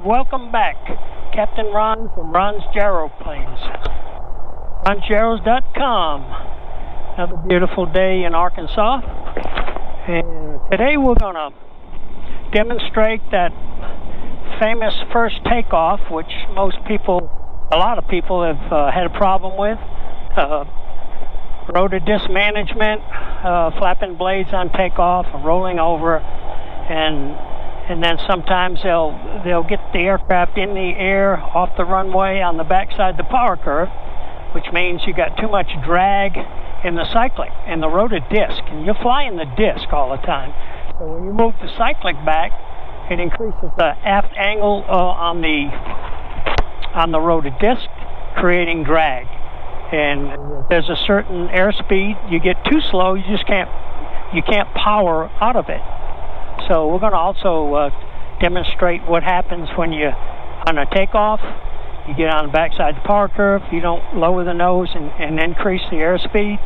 Welcome back, Captain Ron from Ron's Gyro Planes. Ron'sGyros.com. Another beautiful day in Arkansas, and today we're going to demonstrate that famous first takeoff, which a lot of people have had a problem with. Rotor disc management, flapping blades on takeoff, rolling over, and then sometimes they'll get the aircraft in the air off the runway on the backside of the power curve, which means you got too much drag in the cyclic and the rotor disc, and you're flying the disc all the time. So when you move the cyclic back, it increases the aft angle on the rotor disc, creating drag. And there's a certain airspeed. You get too slow, you can't power out of it. So we're going to also demonstrate what happens when you, on a takeoff, you get on the backside of the power curve, you don't lower the nose and increase the airspeed.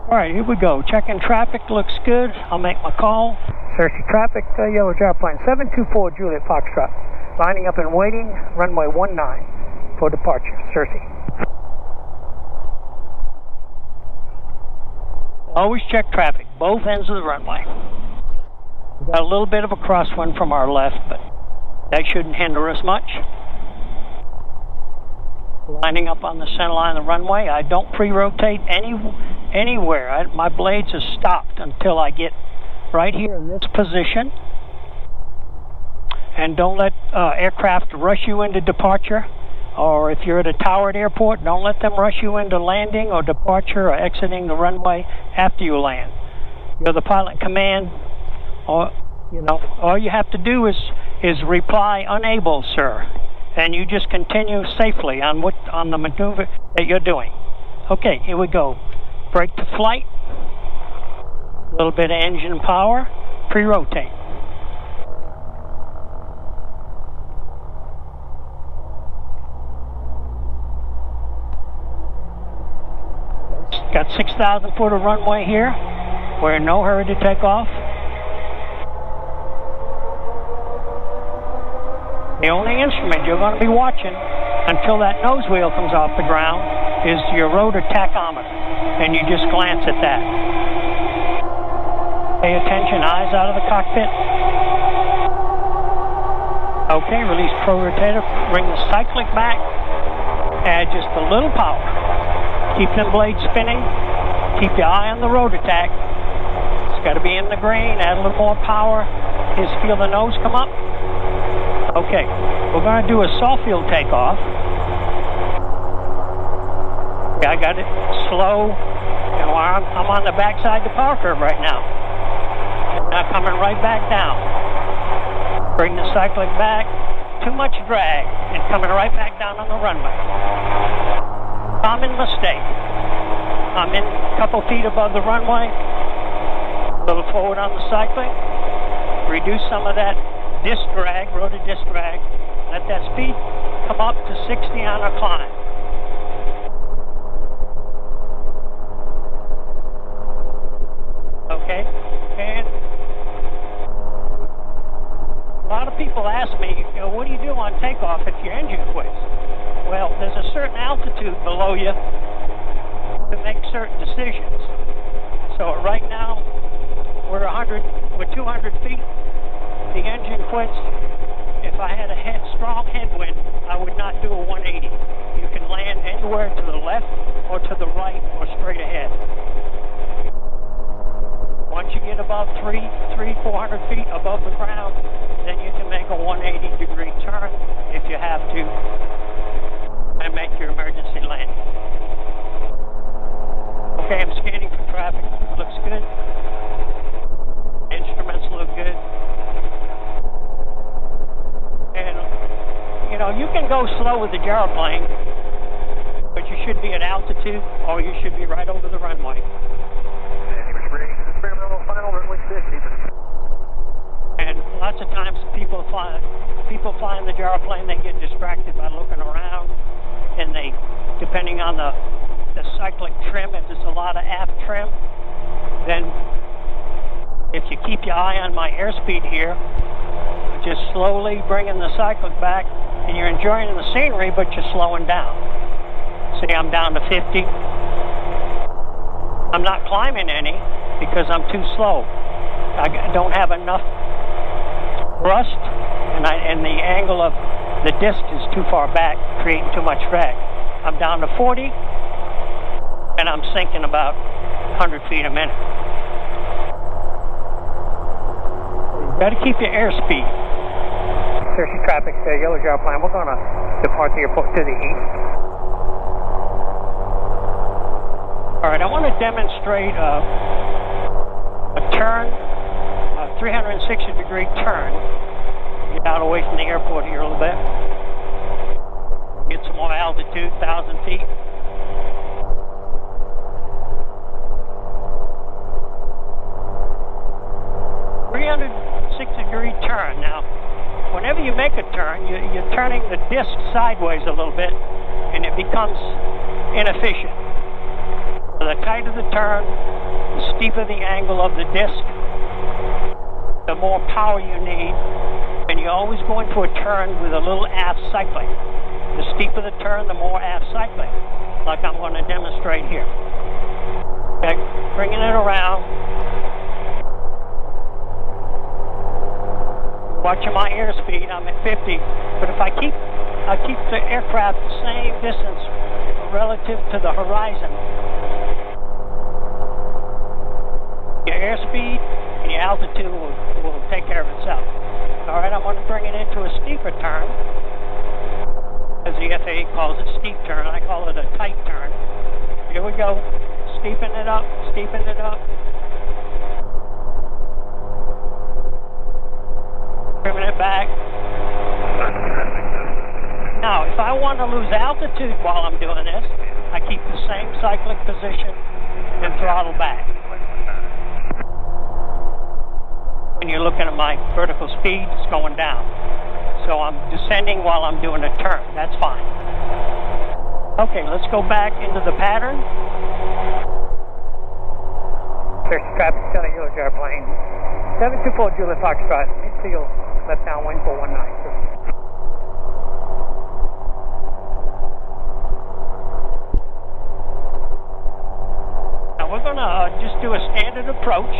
All right, here we go. Checking traffic, looks good. I'll make my call. Searching traffic, yellow gyro plane 724 Juliet Foxtrot. Lining up and waiting, runway 19 for departure. Cersei. Always check traffic, both ends of the runway. We've got a little bit of a crosswind from our left, but that shouldn't hinder us much. Lining up on the center line of the runway. I don't pre-rotate anywhere. My blades are stopped until I get right here in this position. And don't let aircraft rush you into departure. Or if you're at a towered airport, don't let them rush you into landing or departure or exiting the runway after you land. You're the pilot in command. All you have to do is reply unable, sir, and you just continue safely on the maneuver that you're doing. Okay, here we go. Brake to flight. A little bit of engine power. Pre-rotate. Got 6,000 foot of runway here. We're in no hurry to take off. The only instrument you're going to be watching until that nose wheel comes off the ground is your rotor tachometer, and you just glance at that. Pay attention, eyes out of the cockpit. Okay, release pro-rotator, bring the cyclic back, add just a little power. Keep them blades spinning, keep your eye on the rotor tack. It's got to be in the green, add a little more power. Just feel the nose come up. Okay, we're going to do a soft field takeoff. I got it slow. I'm on the backside of the power curve right now. Now coming right back down. Bring the cyclic back. Too much drag and coming right back down on the runway. Common mistake. I'm in a couple feet above the runway. A little forward on the cyclic. Reduce some of that disc drag, rotor disc drag. Let that speed come up to 60 on a climb. Okay, and a lot of people ask me, what do you do on takeoff if your engine quits? Well, there's a certain altitude below you to make certain decisions. So right now, we're 200 feet. The engine quits. If I had a strong headwind, I would not do a 180. You can land anywhere to the left or to the right or straight ahead. Once you get above 400 feet above the ground, then you can make a 180-degree turn if you have to and make your emergency landing. Okay, I'm scanning for traffic. Looks good. Instruments look good. And, you can go slow with the gyroplane, but you should be at altitude or you should be right over the runway. And lots of times people flying the gyroplane, they get distracted by looking around, and they, depending on the cyclic trim, if there's a lot of aft trim, then if you keep your eye on my airspeed here, just slowly bringing the cyclic back, and you're enjoying the scenery, but you're slowing down. See, I'm down to 50. I'm not climbing any because I'm too slow. I don't have enough thrust, and the angle of the disc is too far back, creating too much drag. I'm down to 40, and I'm sinking about 100 feet a minute. You got to keep your airspeed. Searching traffic, yellow gyro plane. We're going to depart the airport to the east. All right, I want to demonstrate a turn, a 360-degree turn. Get out away from the airport here a little bit. Get some more altitude, 1,000 feet. Degree turn. Now, whenever you make a turn, you're turning the disc sideways a little bit, and it becomes inefficient. So the tighter the turn, the steeper the angle of the disc, the more power you need, and you always go into a turn with a little aft cycling. The steeper the turn, the more aft cycling, like I'm going to demonstrate here. Okay, bringing it around. Watching my airspeed, I'm at 50, but if I keep the aircraft the same distance relative to the horizon, your airspeed and your altitude will take care of itself. All right, I'm going to bring it into a steeper turn, as the FAA calls it, steep turn. I call it a tight turn. Here we go, steepen it up, steepen it up. Trimming it back. Now, if I want to lose altitude while I'm doing this, I keep the same cyclic position and throttle back. When you're looking at my vertical speed, it's going down. So I'm descending while I'm doing a turn. That's fine. Okay, let's go back into the pattern. There's traffic, yellow gyro plane. 724 Juliet Foxtrot, midfield. Left downwind 419. Now we're going to just do a standard approach,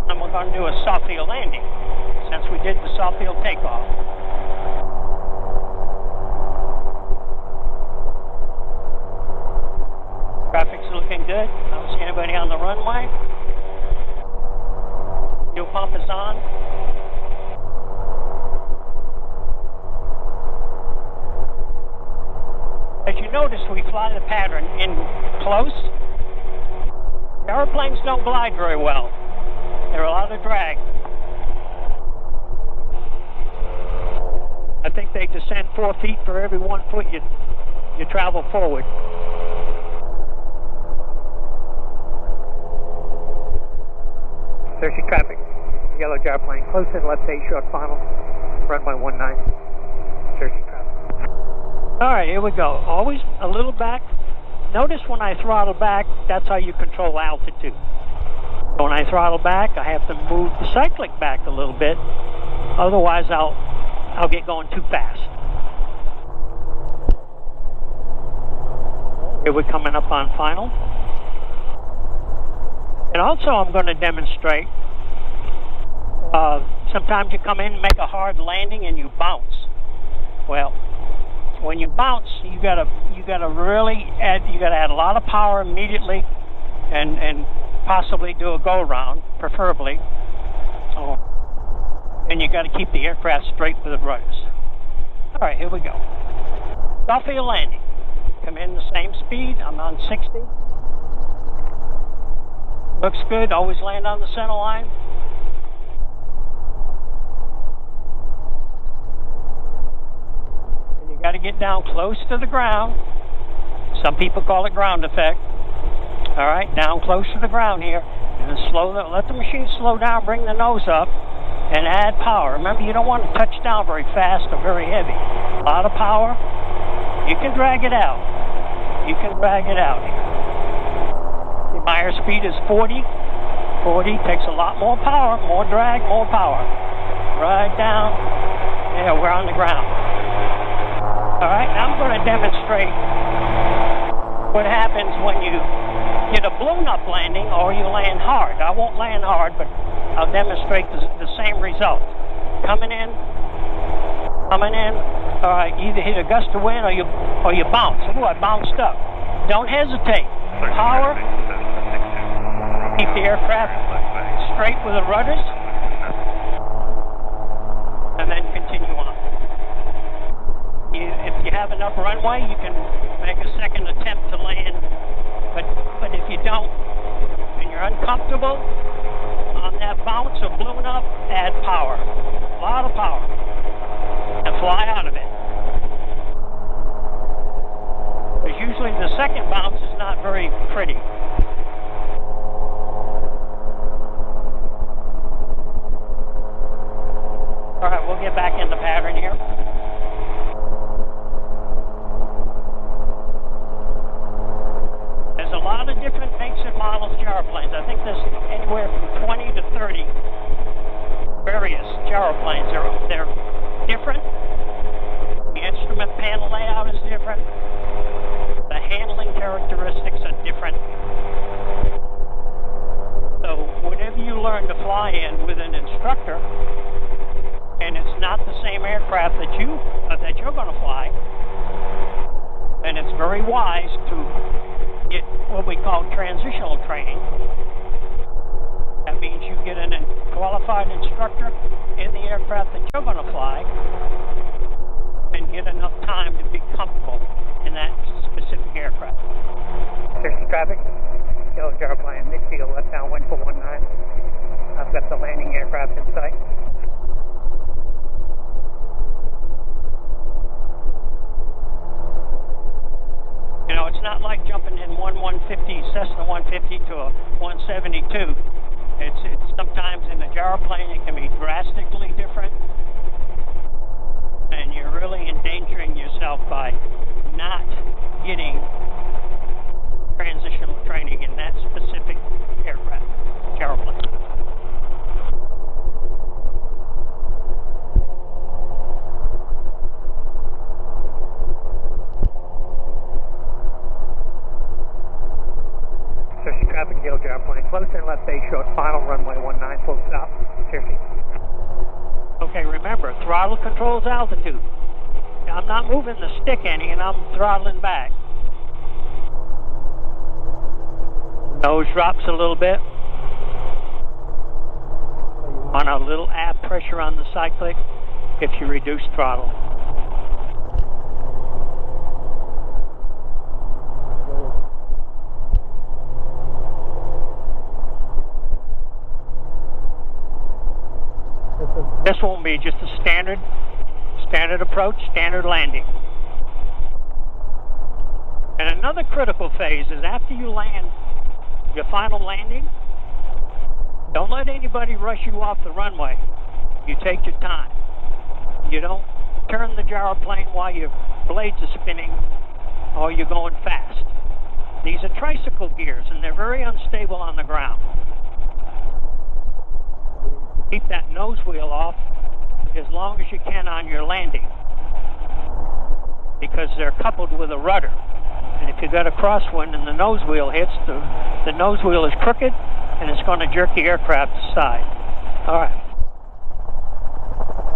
and we're going to do a soft field landing, since we did the soft field takeoff. Traffic's looking good. I don't see anybody on the runway. Fuel pump is on. As you notice, we fly the pattern in close. Airplanes don't glide very well. They're a lot of drag. I think they descend 4 feet for every 1 foot you travel forward. Searching traffic, yellow gyro plane, close in left 8 short final, runway 19. Searching traffic. All right, here we go. Always a little back. Notice when I throttle back, that's how you control altitude. When I throttle back, I have to move the cyclic back a little bit. Otherwise, I'll get going too fast. Here we're coming up on final. And also, I'm going to demonstrate. Sometimes you come in and make a hard landing and you bounce. Well, when you bounce, you gotta really add a lot of power immediately, and possibly do a go around, preferably. And you got to keep the aircraft straight for the rudders. All right, here we go. Soft field landing. Come in the same speed. I'm on 60. Looks good. Always land on the center line. Got to get down close to the ground. Some people call it ground effect. All right, down close to the ground here, and then let the machine slow down, bring the nose up, and add power. Remember, you don't want to touch down very fast or very heavy. A lot of power. You can drag it out. You can drag it out here. My airspeed is 40. 40 takes a lot more power, more drag, more power. right down. Yeah, we're on the ground. All right, now I'm going to demonstrate what happens when you get a blown up landing or you land hard. I won't land hard, but I'll demonstrate the same result. Coming in. All right, you either hit a gust of wind or you bounce. Ooh, I bounced up. Don't hesitate. Power. Keep the aircraft straight with the rudders, and then continue on. If you have enough runway, you can make a second attempt to land, but if you don't, and you're uncomfortable on that bounce or blown up, add power. A lot of power. And fly out of it. Because usually the second bounce is not very pretty. All right, we'll get back in the pattern here. There's a lot of different makes and models of gyroplanes. I think there's anywhere from 20 to 30 various gyroplanes. They're different. The instrument panel layout is different. The handling characteristics are different. So whatever you learn to fly in with an instructor, and it's not the same aircraft that you're going to fly, then it's very wise to get what we call transitional training. That means you get a qualified instructor in the aircraft that you're going to fly and get enough time to be comfortable in that specific aircraft. There's traffic. Yellow gyroplane, midfield, left down, wind for 19. I've got the landing aircraft in sight. You know, it's not like jumping in one 150, Cessna 150 to a 172. It's sometimes in the gyroplane it can be drastically different, and you're really endangering yourself by not getting transitional training in that specific aircraft, gyroplane. Searching traffic, yellow gyroplane, close and left base short, final runway 19, full stop, Cherokee. Okay, remember, throttle controls altitude. I'm not moving the stick any, and I'm throttling back. Nose drops a little bit. You want a little aft pressure on the cyclic if you reduce throttle. This won't be just a standard approach, standard landing. And another critical phase is after you land your final landing, don't let anybody rush you off the runway. You take your time. You don't turn the gyroplane while your blades are spinning or you're going fast. These are tricycle gears and they're very unstable on the ground. Keep that nose wheel off as long as you can on your landing because they're coupled with a rudder. And if you got a crosswind and the nose wheel hits, the nose wheel is crooked and it's going to jerk the aircraft aside. All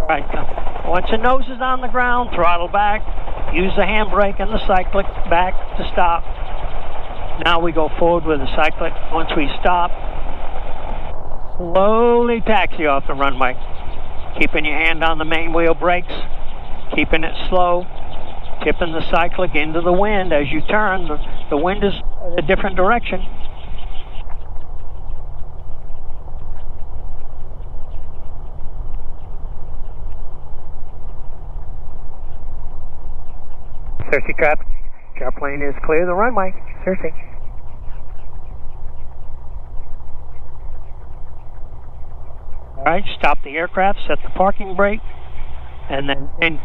right, come. Once the nose is on the ground, throttle back, use the handbrake and the cyclic back to stop. Now we go forward with the cyclic. Once we stop, slowly taxi off the runway, keeping your hand on the main wheel brakes, keeping it slow, tipping the cyclic into the wind as you turn. The wind is a different direction. Cersei traffic. Gyroplane is clear of the runway. Cersei. All right, stop the aircraft, set the parking brake, and then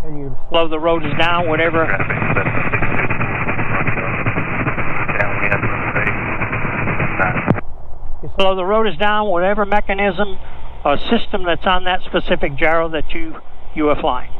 you slow the rotors down, whatever. You blow the rotors down, whatever mechanism or system that's on that specific gyro that you are flying.